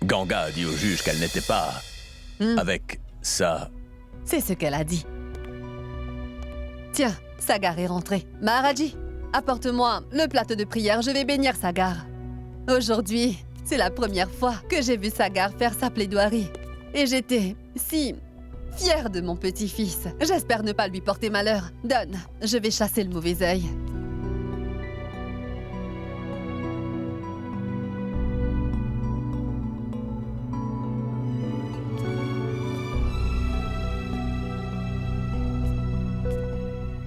Ganga a dit au juge qu'elle n'était pas... avec ça. C'est ce qu'elle a dit. Tiens, Sagar est rentré. Maharaji, apporte-moi le plateau de prière, je vais bénir Sagar. Aujourd'hui, c'est la première fois que j'ai vu Sagar faire sa plaidoirie. Et j'étais si fière de mon petit-fils. J'espère ne pas lui porter malheur. Donne, je vais chasser le mauvais œil.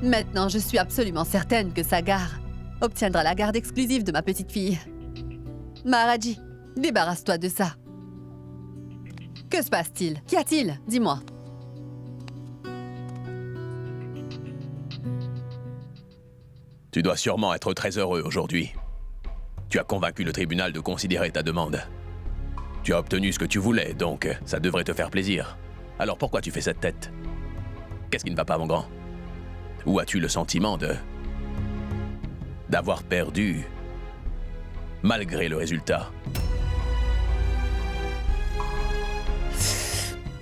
Maintenant, je suis absolument certaine que Sagar obtiendra la garde exclusive de ma petite fille. Maharaji, débarrasse-toi de ça. Que se passe-t-il? Qu'y a-t-il? Dis-moi. Tu dois sûrement être très heureux aujourd'hui. Tu as convaincu le tribunal de considérer ta demande. Tu as obtenu ce que tu voulais, donc ça devrait te faire plaisir. Alors pourquoi tu fais cette tête? Qu'est-ce qui ne va pas, mon grand? Ou as-tu le sentiment d'avoir perdu malgré le résultat?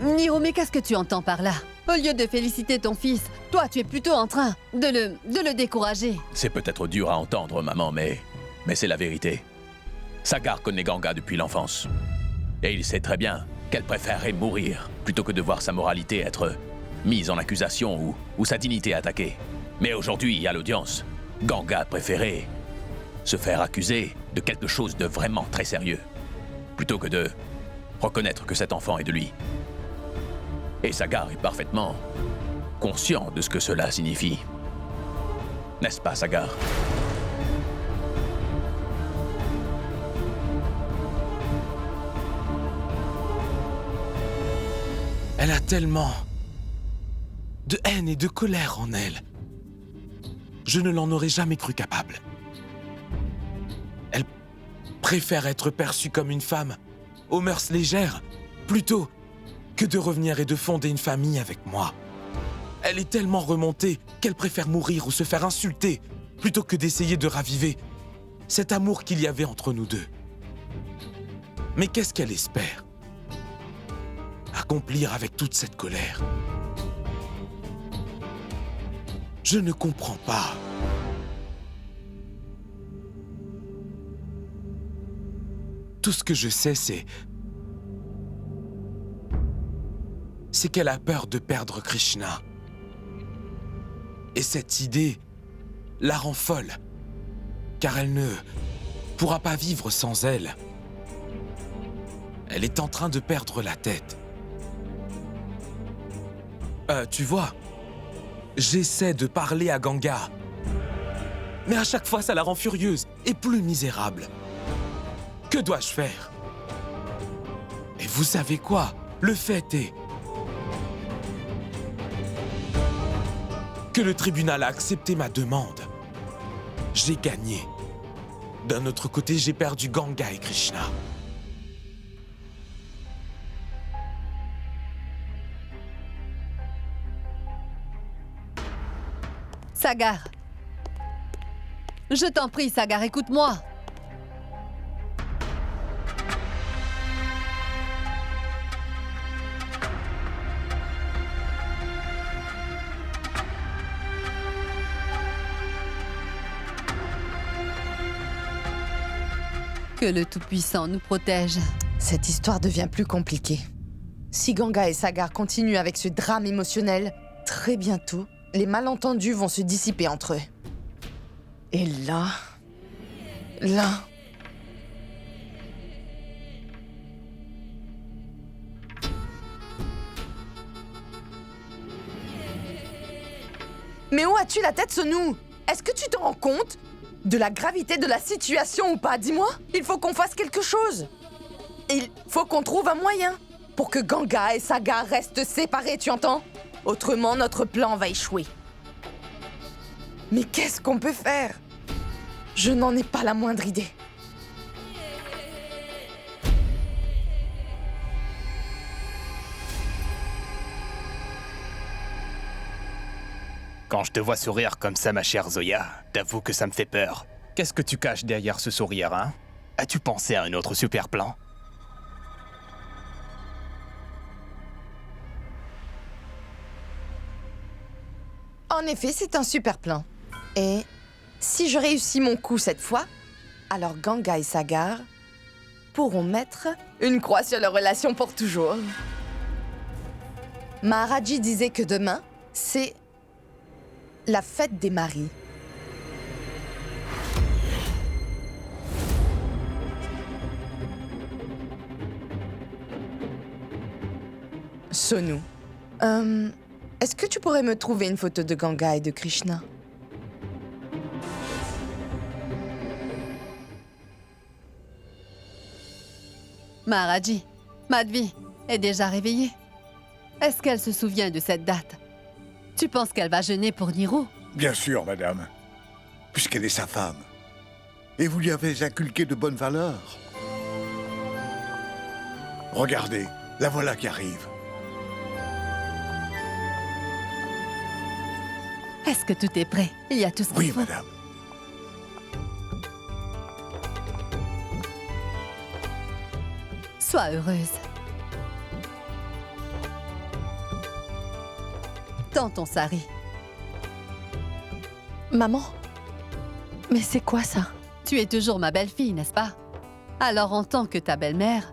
Niro, mais qu'est-ce que tu entends par là? Au lieu de féliciter ton fils, toi, tu es plutôt en train de le décourager. C'est peut-être dur à entendre, maman, mais c'est la vérité. Sagar connaît Ganga depuis l'enfance. Et il sait très bien qu'elle préférerait mourir plutôt que de voir sa moralité être mise en accusation ou sa dignité attaquée. Mais aujourd'hui, à l'audience, Ganga a préféré se faire accuser de quelque chose de vraiment très sérieux, plutôt que de reconnaître que cet enfant est de lui. Et Sagar est parfaitement conscient de ce que cela signifie. N'est-ce pas, Sagar? Elle a tellement de haine et de colère en elle. Je ne l'en aurais jamais cru capable. Elle préfère être perçue comme une femme aux mœurs légères plutôt que de revenir et de fonder une famille avec moi. Elle est tellement remontée qu'elle préfère mourir ou se faire insulter plutôt que d'essayer de raviver cet amour qu'il y avait entre nous deux. Mais qu'est-ce qu'elle espère accomplir avec toute cette colère? Je ne comprends pas. Tout ce que je sais, c'est qu'elle a peur de perdre Krishna. Et cette idée la rend folle, car elle ne pourra pas vivre sans elle. Elle est en train de perdre la tête. Tu vois, j'essaie de parler à Ganga, mais à chaque fois, ça la rend furieuse et plus misérable. Que dois-je faire? Et vous savez quoi? Le fait est que le tribunal a accepté ma demande. J'ai gagné. D'un autre côté, j'ai perdu Ganga et Krishna. Sagar. Je t'en prie, Sagar, écoute-moi. Que le Tout-Puissant nous protège. Cette histoire devient plus compliquée. Si Ganga et Sagar continuent avec ce drame émotionnel, très bientôt, les malentendus vont se dissiper entre eux. Et là... Mais où as-tu la tête, Sonou? Est-ce que tu te rends compte de la gravité de la situation ou pas? Dis-moi, il faut qu'on fasse quelque chose. Il faut qu'on trouve un moyen pour que Ganga et Sagar restent séparés, tu entends? Autrement, notre plan va échouer. Mais qu'est-ce qu'on peut faire? Je n'en ai pas la moindre idée. Quand je te vois sourire comme ça, ma chère Zoya, t'avoue que ça me fait peur. Qu'est-ce que tu caches derrière ce sourire, hein? As-tu pensé à un autre super plan? En effet, c'est un super plan. Et si je réussis mon coup cette fois, alors Ganga et Sagar pourront mettre une croix sur leur relation pour toujours. Maharaji disait que demain, c'est la fête des maris. Sonu, est-ce que tu pourrais me trouver une photo de Ganga et de Krishna? Maharaji, Madhvi est déjà réveillée. Est-ce qu'elle se souvient de cette date? Tu penses qu'elle va jeûner pour Niru? Bien sûr, madame, puisqu'elle est sa femme. Et vous lui avez inculqué de bonnes valeurs. Regardez, la voilà qui arrive. Est-ce que tout est prêt? Il y a tout ce qu'il Oui, faut. madame. Sois heureuse. Tends ton sari. Maman? Mais c'est quoi ça? Tu es toujours ma belle-fille, n'est-ce pas? Alors, en tant que ta belle-mère,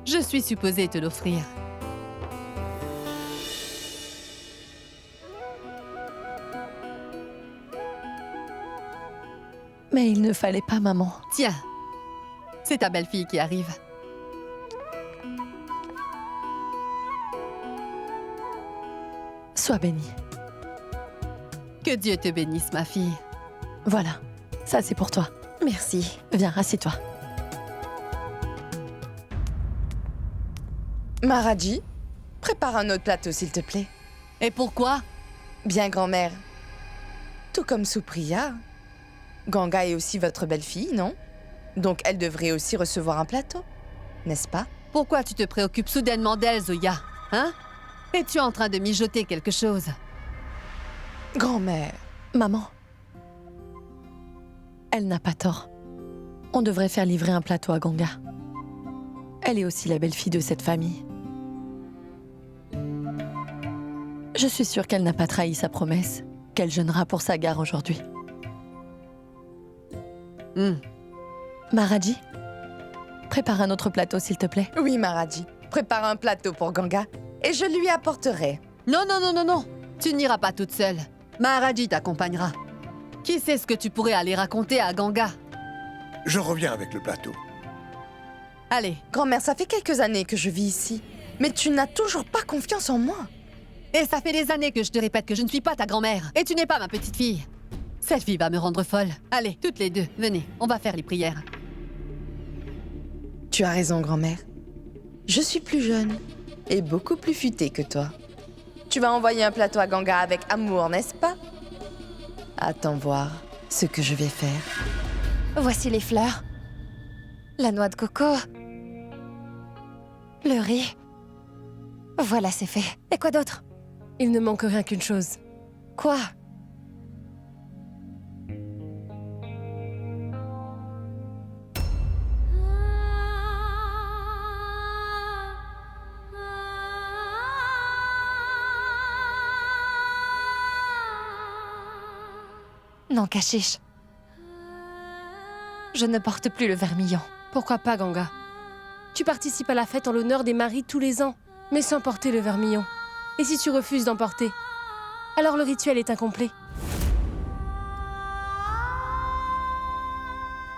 je suis supposée te l'offrir. Mais il ne fallait pas, maman. Tiens, c'est ta belle-fille qui arrive. Sois bénie. Que Dieu te bénisse, ma fille. Voilà, ça c'est pour toi. Merci. Viens, assieds-toi. Maharaji, prépare un autre plateau, s'il te plaît. Et pourquoi? Bien, grand-mère. Tout comme Supriya, Ganga est aussi votre belle-fille, non? Donc elle devrait aussi recevoir un plateau, n'est-ce pas? Pourquoi tu te préoccupes soudainement d'elle, Zoya? Hein? Es-tu en train de mijoter quelque chose? Grand-mère, Maman. Elle n'a pas tort. On devrait faire livrer un plateau à Ganga. Elle est aussi la belle-fille de cette famille. Je suis sûre qu'elle n'a pas trahi sa promesse, qu'elle jeûnera pour Sagar aujourd'hui. Maharaji, prépare un autre plateau, s'il te plaît. oui, Maharaji, prépare un plateau pour Ganga et je lui apporterai. Non, non, non, non, non. Tu n'iras pas toute seule. Maharaji t'accompagnera. Qui sait ce que tu pourrais aller raconter à Ganga? Je reviens avec le plateau. Allez. Grand-mère, ça fait quelques années que je vis ici, mais tu n'as toujours pas confiance en moi. Et ça fait des années que je te répète que je ne suis pas ta grand-mère. Et tu n'es pas ma petite fille. Cette fille va me rendre folle. Allez, toutes les deux, venez, on va faire les prières. Tu as raison, grand-mère. Je suis plus jeune et beaucoup plus futée que toi. Tu vas envoyer un plateau à Ganga avec amour, n'est-ce pas? Attends voir ce que je vais faire. Voici les fleurs. La noix de coco. Le riz. Voilà, c'est fait. Et quoi d'autre? Il ne manque rien qu'une chose. Quoi? Non, Kashish. Je ne porte plus le vermillon. Pourquoi pas, Ganga? Tu participes à la fête en l'honneur des maris tous les ans, mais sans porter le vermillon. Et si tu refuses d'en porter, alors le rituel est incomplet.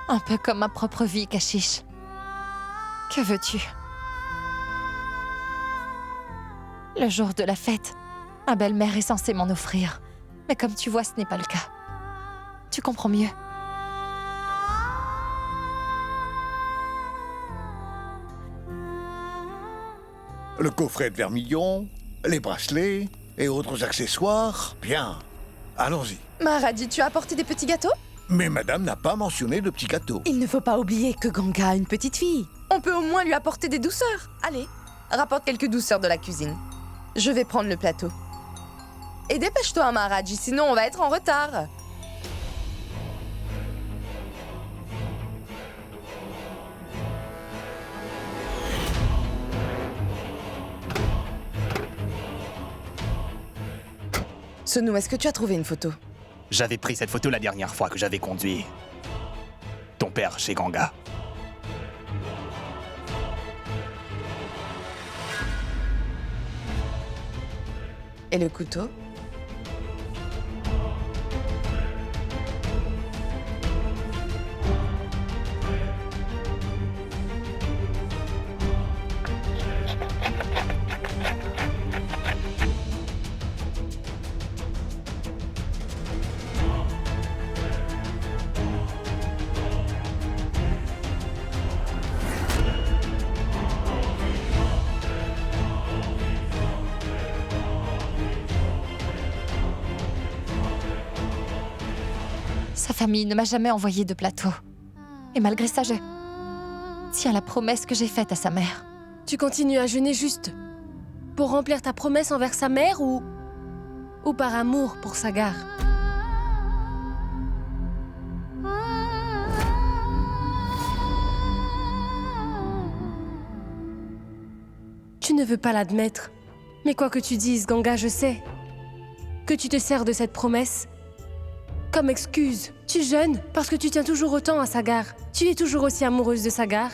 Un peu comme ma propre vie, Kashish. Que veux-tu? Le jour de la fête, ma belle-mère est censée m'en offrir. Mais comme tu vois, ce n'est pas le cas. Tu comprends mieux. Le coffret de vermillon, les bracelets et autres accessoires. Bien. Allons-y. Maharaji, tu as apporté des petits gâteaux? Mais madame n'a pas mentionné de petits gâteaux. Il ne faut pas oublier que Ganga a une petite fille. On peut au moins lui apporter des douceurs. Allez, rapporte quelques douceurs de la cuisine. Je vais prendre le plateau. Et dépêche-toi, Maharaji, sinon on va être en retard. Sonu, est-ce que tu as trouvé une photo? J'avais pris cette photo la dernière fois que j'avais conduit ton père chez Ganga. Et le couteau? Sa famille ne m'a jamais envoyé de plateau. Et malgré ça, je tiens la promesse que j'ai faite à sa mère. Tu continues à jeûner juste pour remplir ta promesse envers sa mère ou par amour pour Sagar? Tu ne veux pas l'admettre. Mais quoi que tu dises, Ganga, je sais que tu te sers de cette promesse comme excuse. Tu jeûnes parce que tu tiens toujours autant à Sagar. Tu es toujours aussi amoureuse de Sagar.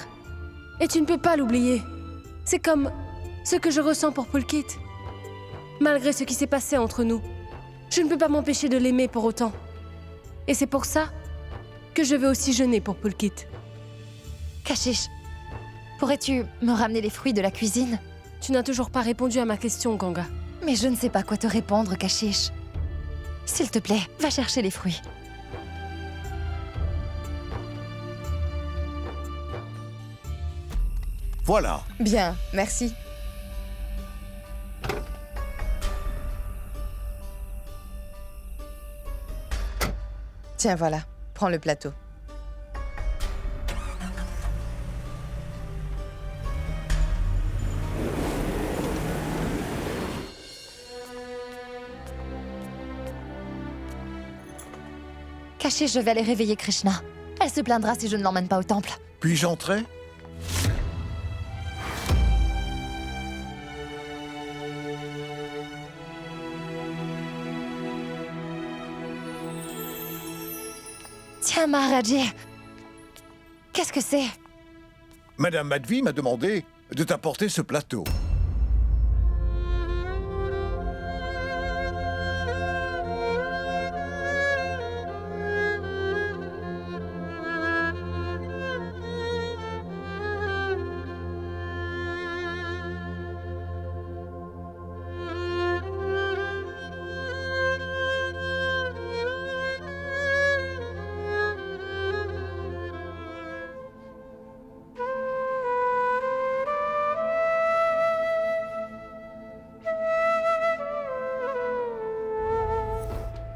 Et tu ne peux pas l'oublier. C'est comme ce que je ressens pour Pulkit. Malgré ce qui s'est passé entre nous, je ne peux pas m'empêcher de l'aimer pour autant. Et c'est pour ça que je veux aussi jeûner pour Pulkit. Kashish, pourrais-tu me ramener les fruits de la cuisine? Tu n'as toujours pas répondu à ma question, Ganga. Mais je ne sais pas quoi te répondre, Kashish. S'il te plaît, va chercher les fruits. Voilà. Bien, merci. Tiens, voilà. Prends le plateau. Kashish, je vais aller réveiller Krishna. Elle se plaindra si je ne l'emmène pas au temple. Puis-je entrer? Tiens, Maharaji. Qu'est-ce que c'est? Madame Madvi m'a demandé de t'apporter ce plateau.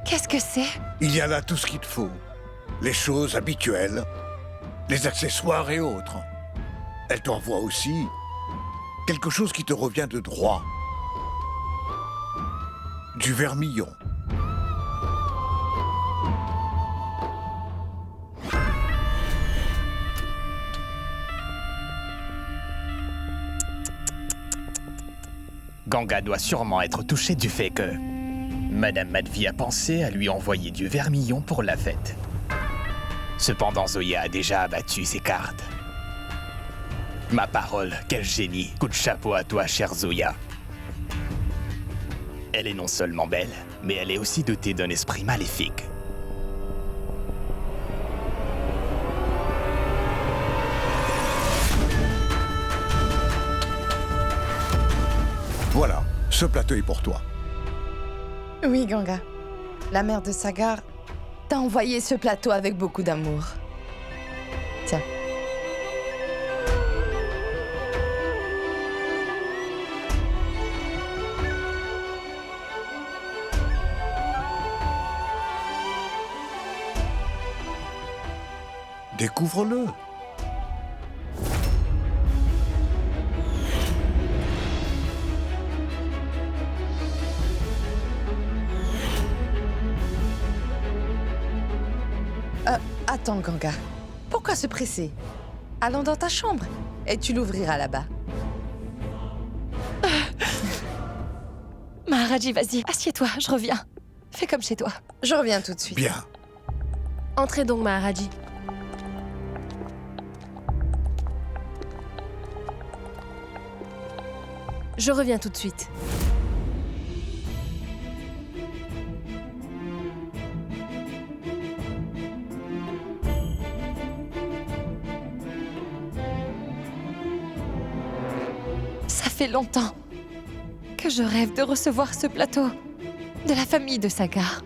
Qu'est-ce que c'est? Il y a là tout ce qu'il te faut. Les choses habituelles, les accessoires et autres. Elle t'envoie aussi quelque chose qui te revient de droit. Du vermillon. Ganga doit sûrement être touchée du fait que Madame Madvi a pensé à lui envoyer du vermillon pour la fête. Cependant, Zoya a déjà abattu ses cartes. Ma parole, quel génie! Coup de chapeau à toi, chère Zoya. Elle est non seulement belle, mais elle est aussi dotée d'un esprit maléfique. Voilà, ce plateau est pour toi. Oui, Ganga. La mère de Sagar t'a envoyé ce plateau avec beaucoup d'amour. Tiens. Découvre-le. Attends, Ganga. Pourquoi se presser? Allons dans ta chambre et tu l'ouvriras là-bas. Maharaji, vas-y, assieds-toi, je reviens. Fais comme chez toi. Je reviens tout de suite. Bien. Entrez donc, Maharaji. Je reviens tout de suite. Ça fait longtemps que je rêve de recevoir ce plateau de la famille de Sagar.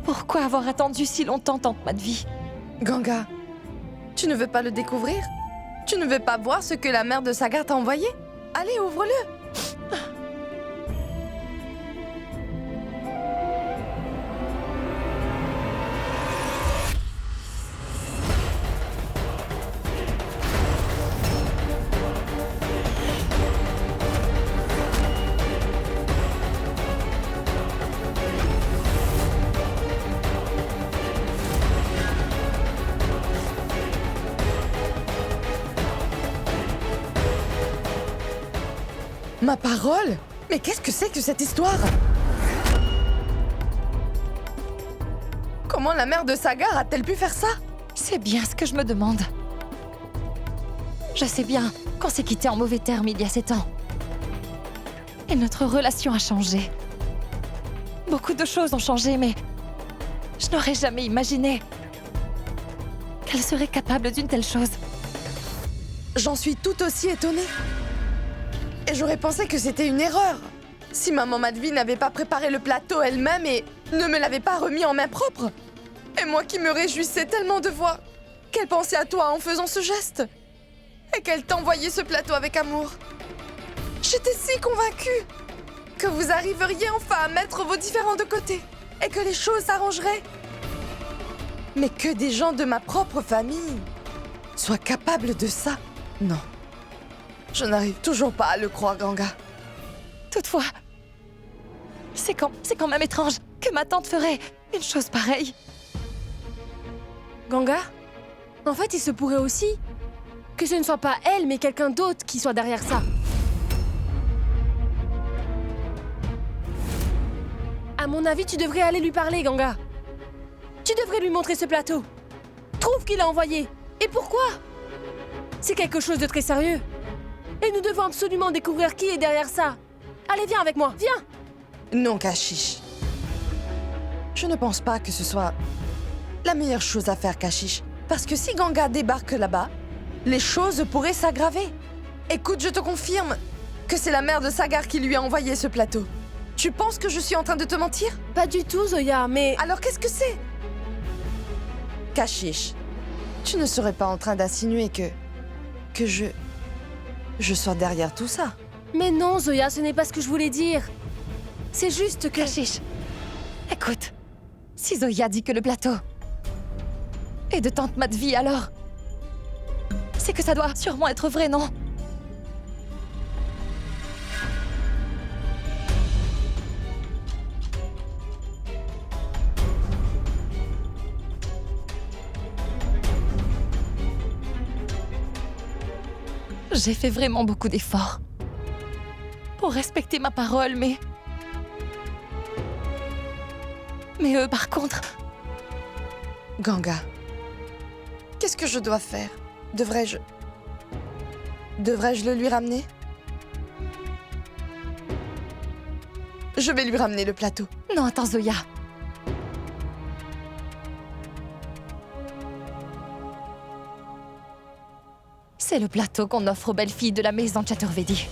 Pourquoi avoir attendu si longtemps, tante Madvi? Ganga, tu ne veux pas le découvrir? Tu ne veux pas voir ce que la mère de Sagar t'a envoyé? Allez, ouvre-le! Ma parole! Mais qu'est-ce que c'est que cette histoire? Comment la mère de Sagar a-t-elle pu faire ça? C'est bien ce que je me demande. Je sais bien qu'on s'est quitté en mauvais termes il y a 7 ans. Et notre relation a changé. Beaucoup de choses ont changé, mais je n'aurais jamais imaginé qu'elle serait capable d'une telle chose. J'en suis tout aussi étonnée. Et j'aurais pensé que c'était une erreur. Si maman Madvi n'avait pas préparé le plateau elle-même et ne me l'avait pas remis en main propre. Et moi qui me réjouissais tellement de voir qu'elle pensait à toi en faisant ce geste. Et qu'elle t'envoyait ce plateau avec amour. J'étais si convaincue que vous arriveriez enfin à mettre vos différends de côté et que les choses s'arrangeraient. Mais que des gens de ma propre famille soient capables de ça, non. Je n'arrive toujours pas à le croire, Ganga. Toutefois, c'est quand même étrange que ma tante ferait une chose pareille. Ganga? En fait, il se pourrait aussi que ce ne soit pas elle, mais quelqu'un d'autre qui soit derrière ça. À mon avis, tu devrais aller lui parler, Ganga. Tu devrais lui montrer ce plateau. Trouve qui l'a envoyé. Et pourquoi? C'est quelque chose de très sérieux. Et nous devons absolument découvrir qui est derrière ça. Allez, viens avec moi, viens! Non, Kashish. Je ne pense pas que ce soit la meilleure chose à faire, Kashish. Parce que si Ganga débarque là-bas, les choses pourraient s'aggraver. Écoute, je te confirme que c'est la mère de Sagar qui lui a envoyé ce plateau. Tu penses que je suis en train de te mentir? Pas du tout, Zoya, mais... Alors qu'est-ce que c'est? Kashish, tu ne serais pas en train d'insinuer que je sois derrière tout ça? Mais non, Zoya, ce n'est pas ce que je voulais dire. C'est juste que... Kashish, écoute, si Zoya dit que le plateau est de tante Madvi, alors c'est que ça doit sûrement être vrai, non? J'ai fait vraiment beaucoup d'efforts pour respecter ma parole, mais eux, par contre... Ganga, qu'est-ce que je dois faire? Devrais-je le lui ramener? Je vais lui ramener le plateau. Non, attends, Zoya. C'est le plateau qu'on offre aux belles filles de la maison Chaturvedi.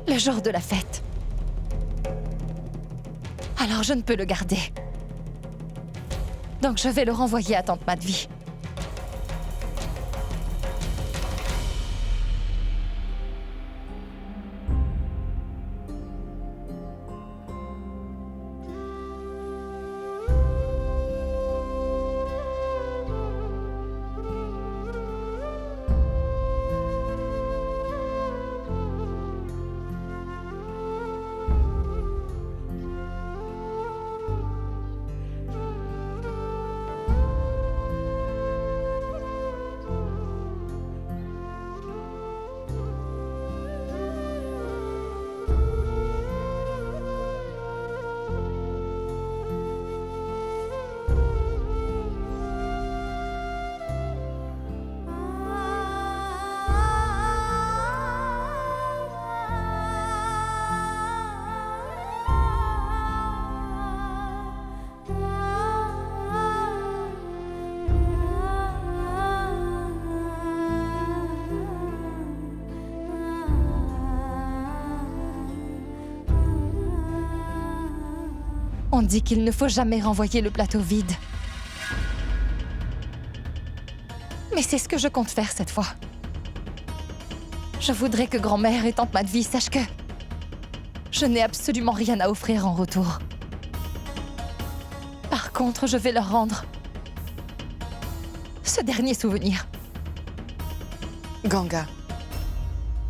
Le jour de la fête. Alors je ne peux le garder. Donc je vais le renvoyer à tante Madvi. On dit qu'il ne faut jamais renvoyer le plateau vide. Mais c'est ce que je compte faire cette fois. Je voudrais que grand-mère et tante Madvi sachent que je n'ai absolument rien à offrir en retour. Par contre, je vais leur rendre ce dernier souvenir. Ganga,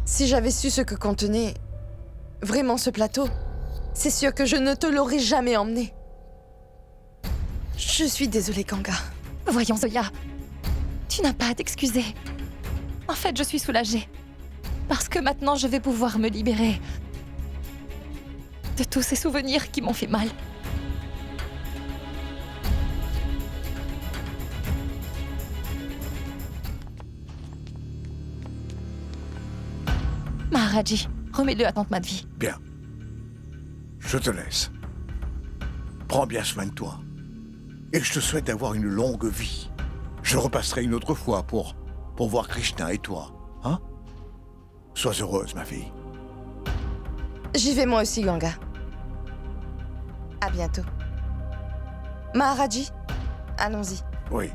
si j'avais su ce que contenait vraiment ce plateau, c'est sûr que je ne te l'aurais jamais emmené. Je suis désolée, Ganga. Voyons, Zoya. Tu n'as pas à t'excuser. En fait, je suis soulagée. Parce que maintenant, je vais pouvoir me libérer de tous ces souvenirs qui m'ont fait mal. Maharaji, remets-le à tante Madvi. Bien. Je te laisse. Prends bien soin de toi. Et je te souhaite d'avoir une longue vie. Je repasserai une autre fois pour voir Krishna et toi. Hein? Sois heureuse, ma fille. J'y vais moi aussi, Ganga. À bientôt. Maharaji, allons-y. Oui.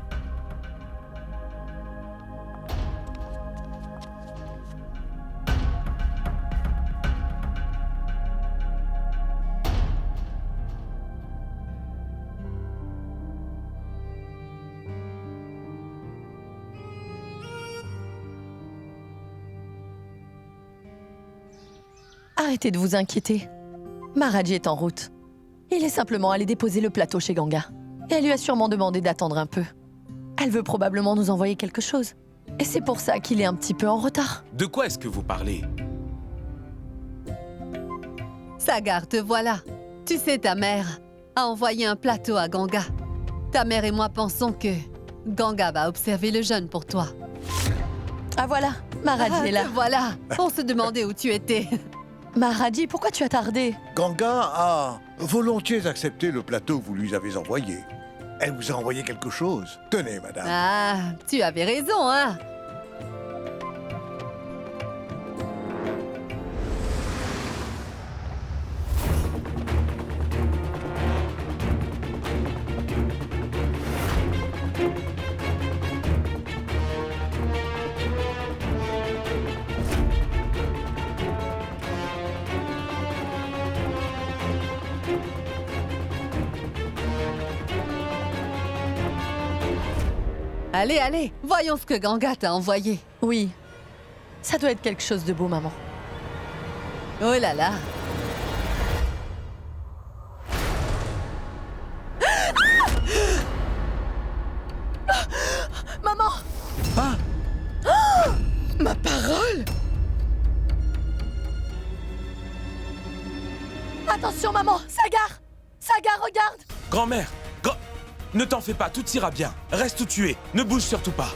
Arrêtez de vous inquiéter. Maharaji est en route. Il est simplement allé déposer le plateau chez Ganga. Et elle lui a sûrement demandé d'attendre un peu. Elle veut probablement nous envoyer quelque chose. Et c'est pour ça qu'il est un petit peu en retard. De quoi est-ce que vous parlez? Sagar, te voilà. Tu sais, ta mère a envoyé un plateau à Ganga. Ta mère et moi pensons que Ganga va observer le jeûne pour toi. Ah voilà, Maharaji est là. Te voilà. On se demandait où tu étais. Maharaji, pourquoi tu as tardé? Ganga a volontiers accepté le plateau que vous lui avez envoyé. Elle vous a envoyé quelque chose. Tenez, madame. Ah, tu avais raison, hein? Allez, allez, voyons ce que Ganga t'a envoyé. Oui. Ça doit être quelque chose de beau, maman. Oh là là. Maman! Ma parole! Attention, maman! Sagar! Sagar, regarde! Grand-mère! Ne t'en fais pas, tout ira bien. Reste où tu es, ne bouge surtout pas.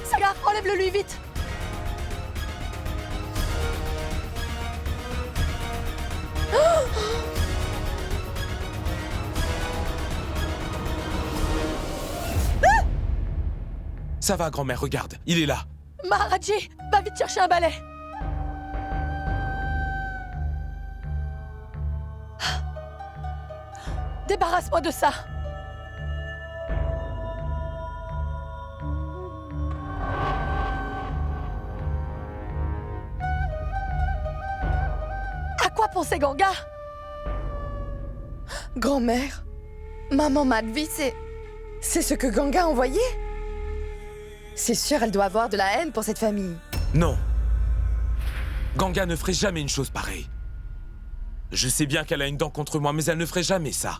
Sagar, enlève-le lui vite! Ça va, grand-mère, regarde, il est là. Maharaji, va vite chercher un balai! Débarrasse-moi de ça! À quoi pensait Ganga? Grand-mère, maman Madvi, c'est ce que Ganga a envoyé? C'est sûr, elle doit avoir de la haine pour cette famille. Non. Ganga ne ferait jamais une chose pareille. Je sais bien qu'elle a une dent contre moi, mais elle ne ferait jamais ça.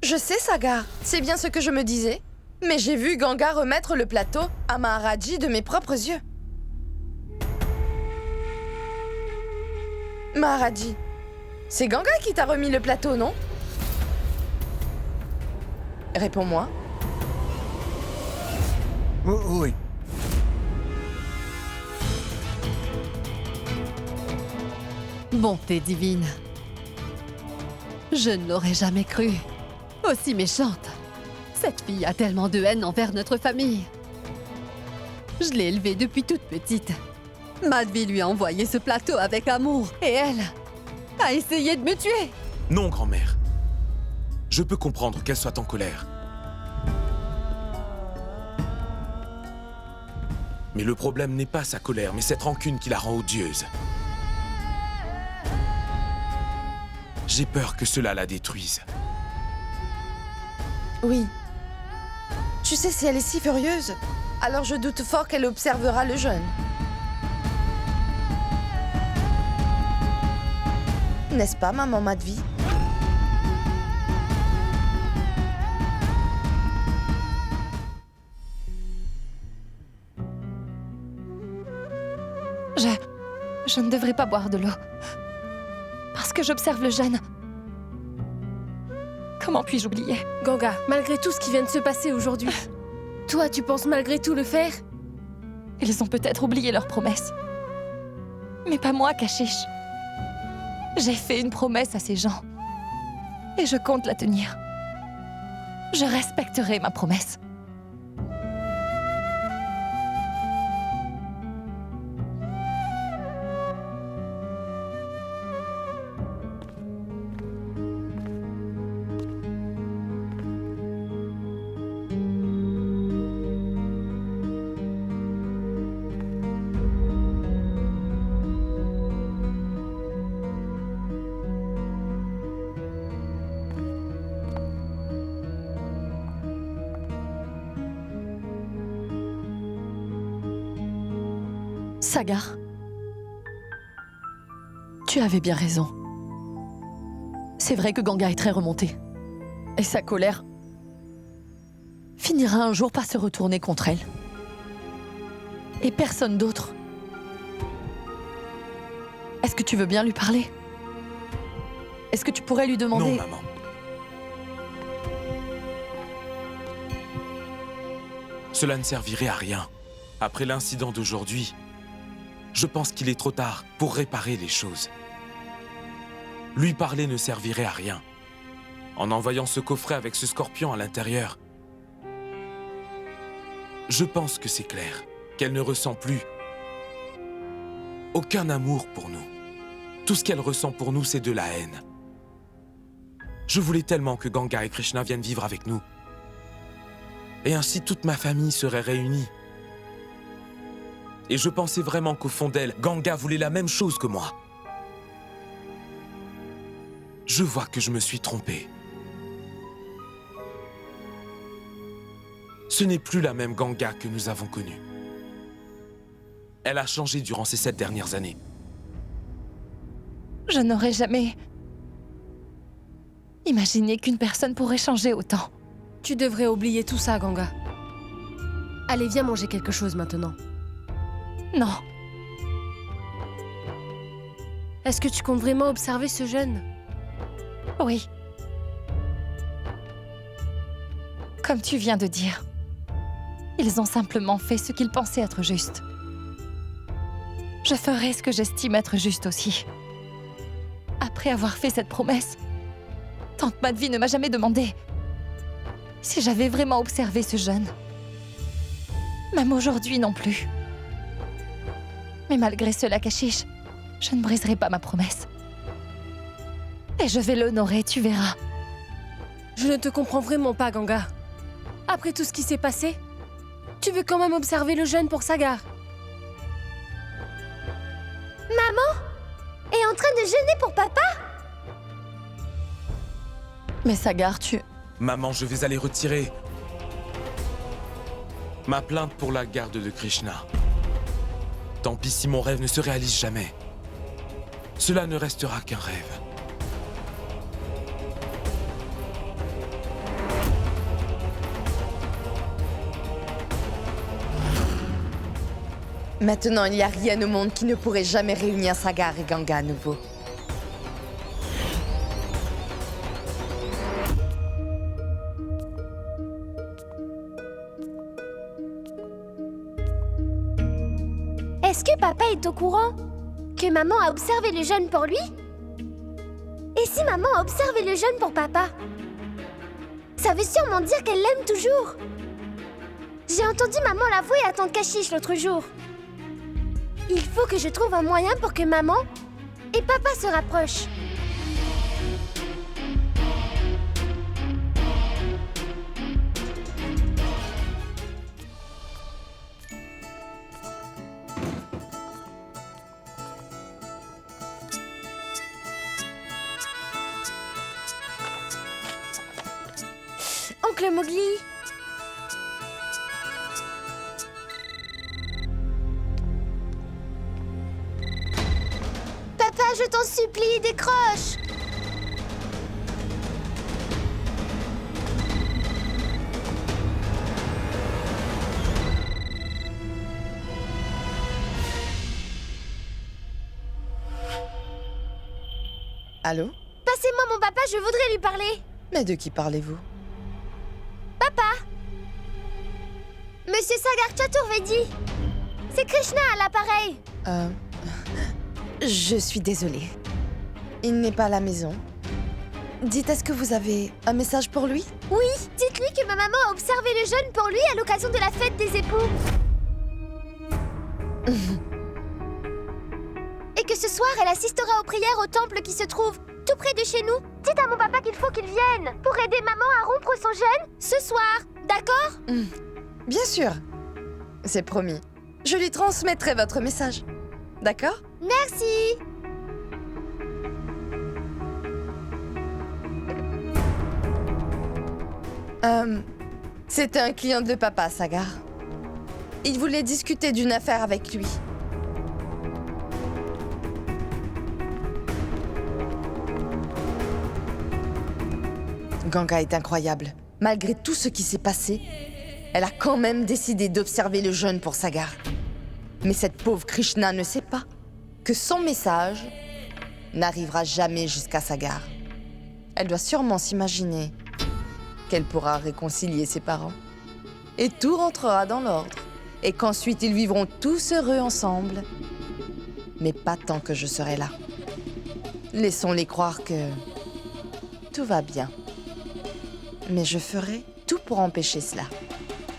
Je sais, Sagar, c'est bien ce que je me disais. Mais j'ai vu Ganga remettre le plateau à Maharaji de mes propres yeux. Maharaji, c'est Ganga qui t'a remis le plateau, non? Réponds-moi. Oh, oui. Bonté divine. Je ne l'aurais jamais cru. Aussi méchante. Cette fille a tellement de haine envers notre famille. Je l'ai élevée depuis toute petite. Madvi lui a envoyé ce plateau avec amour. Et elle a essayé de me tuer. Non, grand-mère. Je peux comprendre qu'elle soit en colère. Mais le problème n'est pas sa colère, mais cette rancune qui la rend odieuse. J'ai peur que cela la détruise. Oui. Tu sais, si elle est si furieuse, alors je doute fort qu'elle observera le jeune. N'est-ce pas, maman Madvi? Je ne devrais pas boire de l'eau. Parce que j'observe le jeune. Comment puis-je oublier? Ganga, malgré tout ce qui vient de se passer aujourd'hui, toi, tu penses malgré tout le faire? Ils ont peut-être oublié leur promesse. Mais pas moi, Kashish. J'ai fait une promesse à ces gens. Et je compte la tenir. Je respecterai ma promesse. Sagar, tu avais bien raison. C'est vrai que Ganga est très remontée. Et sa colère finira un jour par se retourner contre elle. Et personne d'autre. Est-ce que tu veux bien lui parler? Est-ce que tu pourrais lui demander... Non, maman. Cela ne servirait à rien. Après l'incident d'aujourd'hui, je pense qu'il est trop tard pour réparer les choses. Lui parler ne servirait à rien. En envoyant ce coffret avec ce scorpion à l'intérieur, je pense que c'est clair qu'elle ne ressent plus aucun amour pour nous. Tout ce qu'elle ressent pour nous, c'est de la haine. Je voulais tellement que Ganga et Krishna viennent vivre avec nous. Et ainsi, toute ma famille serait réunie. Et je pensais vraiment qu'au fond d'elle, Ganga voulait la même chose que moi. Je vois que je me suis trompé. Ce n'est plus la même Ganga que nous avons connue. Elle a changé durant ces 7 dernières années. Je n'aurais jamais imaginé qu'une personne pourrait changer autant. Tu devrais oublier tout ça, Ganga. Allez, viens manger quelque chose maintenant. Non, Est-ce que tu comptes vraiment observer ce jeune? oui. Comme tu viens de dire, ils ont simplement fait ce qu'ils pensaient être juste. Je ferai ce que j'estime être juste aussi. Après avoir fait cette promesse, Tante Madvi ne m'a jamais demandé si j'avais vraiment observé ce jeune. Même aujourd'hui non plus. Mais malgré cela, Kashish, je ne briserai pas ma promesse. Et je vais l'honorer, tu verras. Je ne te comprends vraiment pas, Ganga. Après tout ce qui s'est passé, tu veux quand même observer le jeune pour Sagar. Est en train de jeûner pour papa? Mais Sagar, tu... Maman, je vais aller retirer ma plainte pour la garde de Krishna. Tant pis si mon rêve ne se réalise jamais. Cela ne restera qu'un rêve. Maintenant, il n'y a rien au monde qui ne pourrait jamais réunir Sagar et Ganga à nouveau. Est-ce que papa est au courant que maman a observé le jeune pour lui? Et si maman a observé le jeune pour papa? Ça veut sûrement dire qu'elle l'aime toujours. J'ai entendu maman l'avouer à tante Kashish l'autre jour. Il faut que je trouve un moyen pour que maman et papa se rapprochent. Oncle Mowgli. Papa, je t'en supplie, décroche. Allô? Passez-moi mon papa, je voudrais lui parler. Mais de qui parlez-vous? Papa! Monsieur Sagar Chaturvedi! C'est Krishna à l'appareil! Je suis désolée. Il n'est pas à la maison. Dites, est-ce que vous avez un message pour lui? Oui, dites-lui que ma maman a observé le jeûne pour lui à l'occasion de la fête des époux. Et que ce soir, elle assistera aux prières au temple qui se trouve tout près de chez nous. Dites à mon papa qu'il faut qu'il vienne pour aider maman à rompre son jeûne ce soir, d'accord? Bien sûr. C'est promis. Je lui transmettrai votre message. D'accord? Merci! C'était un client de papa, Sagar. Il voulait discuter d'une affaire avec lui. Ganga est incroyable. Malgré tout ce qui s'est passé, elle a quand même décidé d'observer le jeûne pour Sagar. Mais cette pauvre Krishna ne sait pas que son message n'arrivera jamais jusqu'à Sagar. Elle doit sûrement s'imaginer qu'elle pourra réconcilier ses parents. Et tout rentrera dans l'ordre. Et qu'ensuite ils vivront tous heureux ensemble. Mais pas tant que je serai là. Laissons-les croire que tout va bien. Mais je ferai tout pour empêcher cela.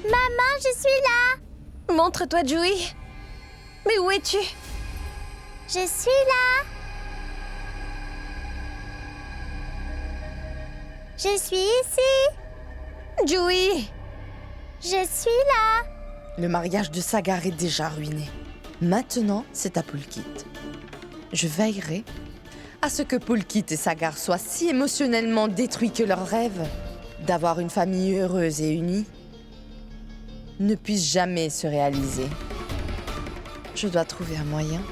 Maman, je suis là! Montre-toi, Joey. Mais où es-tu? Je suis là! Je suis ici! Joey! Je suis là! Le mariage de Sagar est déjà ruiné. Maintenant, c'est à Pulkit. Je veillerai à ce que Pulkit et Sagar soient si émotionnellement détruits que leur rêve d'avoir une famille heureuse et unie ne puisse jamais se réaliser. Je dois trouver un moyen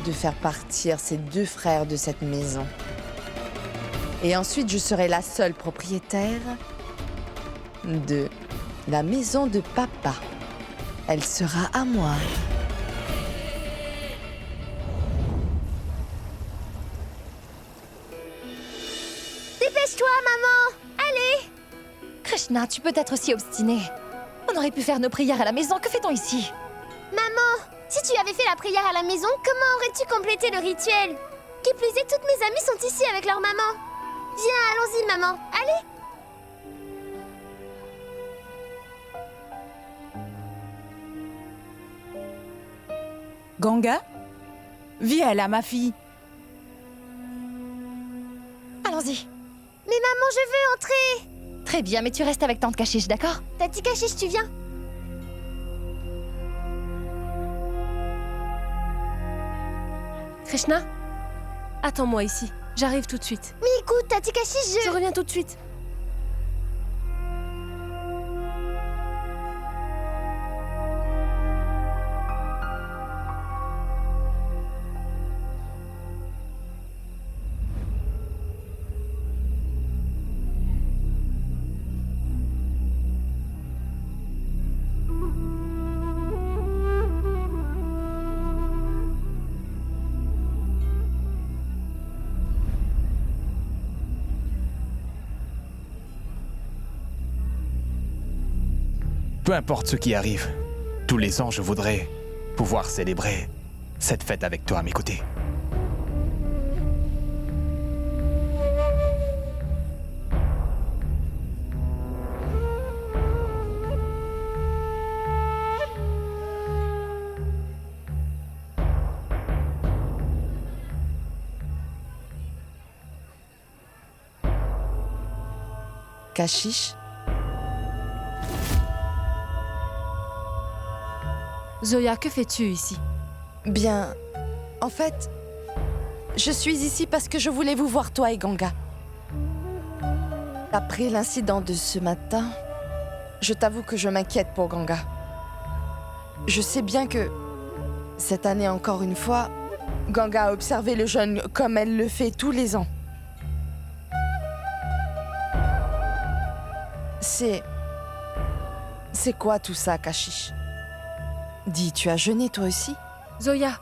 de faire partir ces deux frères de cette maison. Et ensuite, je serai la seule propriétaire de la maison de papa. Elle sera à moi. Dépêche-toi, maman! Allez! Krishna, tu peux être aussi obstiné. On aurait pu faire nos prières à la maison. Que fait-on ici? Maman, si tu avais fait la prière à la maison, comment aurais-tu complété le rituel? Qui plus est, toutes mes amies sont ici avec leur maman. Viens, allons-y, maman. Allez! Ganga? Viens là, ma fille. Allons-y. Mais maman, je veux entrer! Très bien, mais tu restes avec tante Kashish, d'accord? Tati Kashish, tu viens? Krishna, attends-moi ici. J'arrive tout de suite. Mais écoute, Tati Kashish, Je reviens tout de suite. Peu importe ce qui arrive, tous les ans, je voudrais pouvoir célébrer cette fête avec toi à mes côtés. Kashish? Zoya, que fais-tu ici? Bien, en fait, je suis ici parce que je voulais vous voir, toi et Ganga. Après l'incident de ce matin, je t'avoue que je m'inquiète pour Ganga. Je sais bien que, cette année encore une fois, Ganga a observé le jeune comme elle le fait tous les ans. C'est quoi tout ça, Kashish? Dis, tu as jeûné toi aussi? Zoya,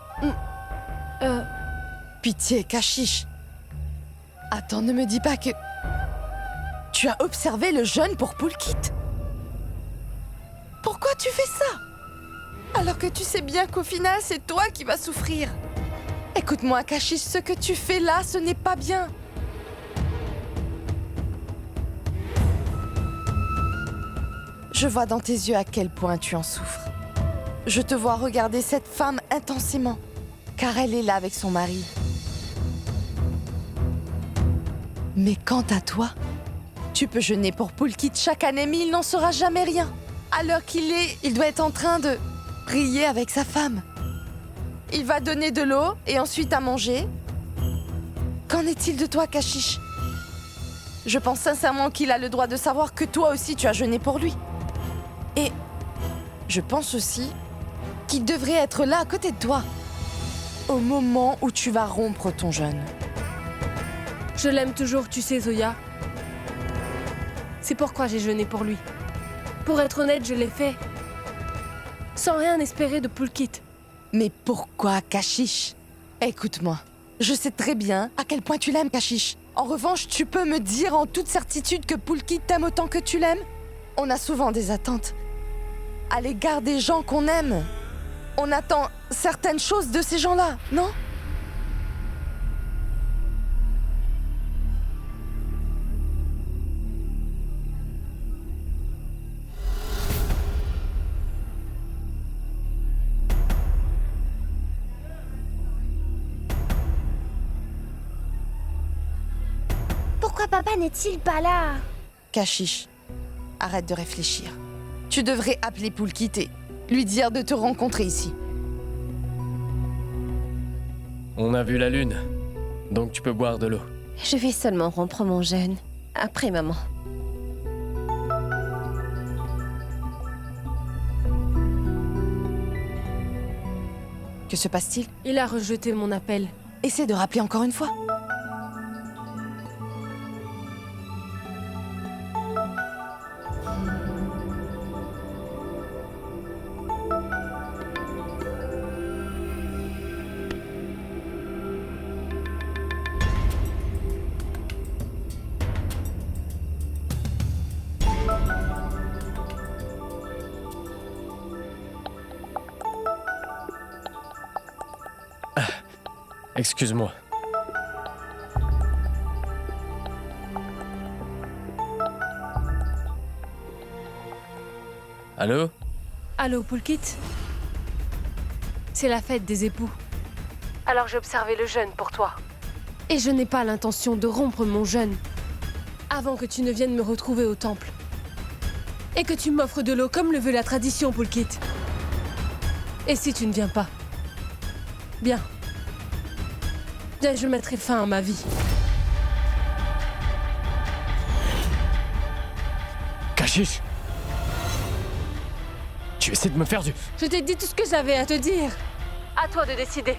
Pitié, Kashish. Attends, ne me dis pas que... Tu as observé le jeûne pour Pulkit? Pourquoi tu fais ça? Alors que tu sais bien qu'au final, c'est toi qui vas souffrir. Écoute-moi, Kashish, ce que tu fais là, ce n'est pas bien. Je vois dans tes yeux à quel point tu en souffres. Je te vois regarder cette femme intensément, car elle est là avec son mari. Mais quant à toi, tu peux jeûner pour Pulkit chaque année, mais il n'en saura jamais rien. Alors il doit être en train de prier avec sa femme. Il va donner de l'eau et ensuite à manger. Qu'en est-il de toi, Kashish? Je pense sincèrement qu'il a le droit de savoir que toi aussi tu as jeûné pour lui. Et je pense aussi qu'il devrait être là à côté de toi, au moment où tu vas rompre ton jeûne. je l'aime toujours, tu sais, Zoya. C'est pourquoi j'ai jeûné pour lui. Pour être honnête, je l'ai fait. Sans rien espérer de Pulkit. Mais pourquoi, Kashish? Écoute-moi, je sais très bien à quel point tu l'aimes, Kashish. En revanche, tu peux me dire en toute certitude que Pulkit t'aime autant que tu l'aimes? On a souvent des attentes à l'égard des gens qu'on aime. On attend certaines choses de ces gens-là, non? Pourquoi papa n'est-il pas là? Kashish, arrête de réfléchir. Tu devrais appeler Pulkit et lui dire de te rencontrer ici. On a vu la lune, donc tu peux boire de l'eau. Je vais seulement rompre mon jeûne. Après, maman. Que se passe-t-il? Il a rejeté mon appel. Essaie de rappeler encore une fois. Excuse-moi. Allô? Allô, Pulkit? C'est la fête des époux. Alors j'ai observé le jeûne pour toi. Et je n'ai pas l'intention de rompre mon jeûne avant que tu ne viennes me retrouver au temple. Et que tu m'offres de l'eau comme le veut la tradition, Pulkit. Et si tu ne viens pas? Bien. Bien, je mettrai fin à ma vie. Kashish! Tu essaies de me faire du... Je t'ai dit tout ce que j'avais à te dire. À toi de décider.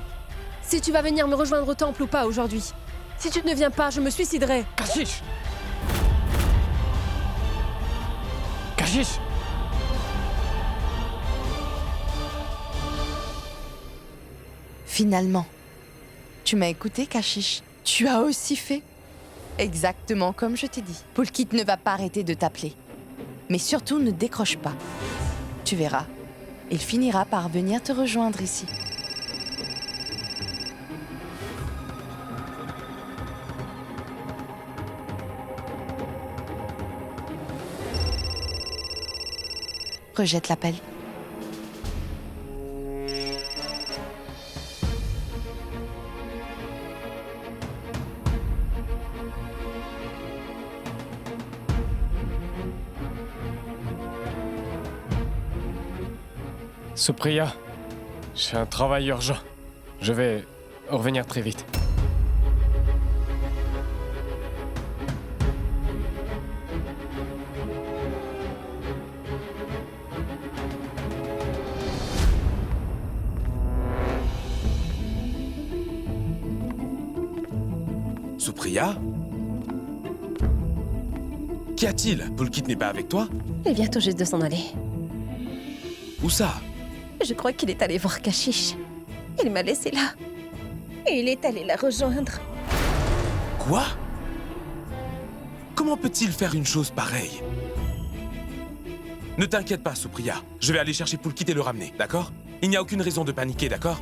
Si tu vas venir me rejoindre au temple ou pas aujourd'hui. Si tu ne viens pas, je me suiciderai. Kashish! Kashish! Finalement, tu m'as écouté, Kashish. Tu as aussi fait exactement comme je t'ai dit. Pulkit ne va pas arrêter de t'appeler. Mais surtout, ne décroche pas. Tu verras, il finira par venir te rejoindre ici. Rejette l'appel. Supriya, j'ai un travail urgent. Je vais revenir très vite. Supriya? Qu'y a-t-il? Pulkit n'est pas avec toi? Il vient tout juste de s'en aller. Où ça? Je crois qu'il est allé voir Kashish. Il m'a laissé là. Et il est allé la rejoindre. Quoi? Comment peut-il faire une chose pareille? Ne t'inquiète pas, Supriya. Je vais aller chercher Pulkit et le ramener, d'accord? Il n'y a aucune raison de paniquer, d'accord?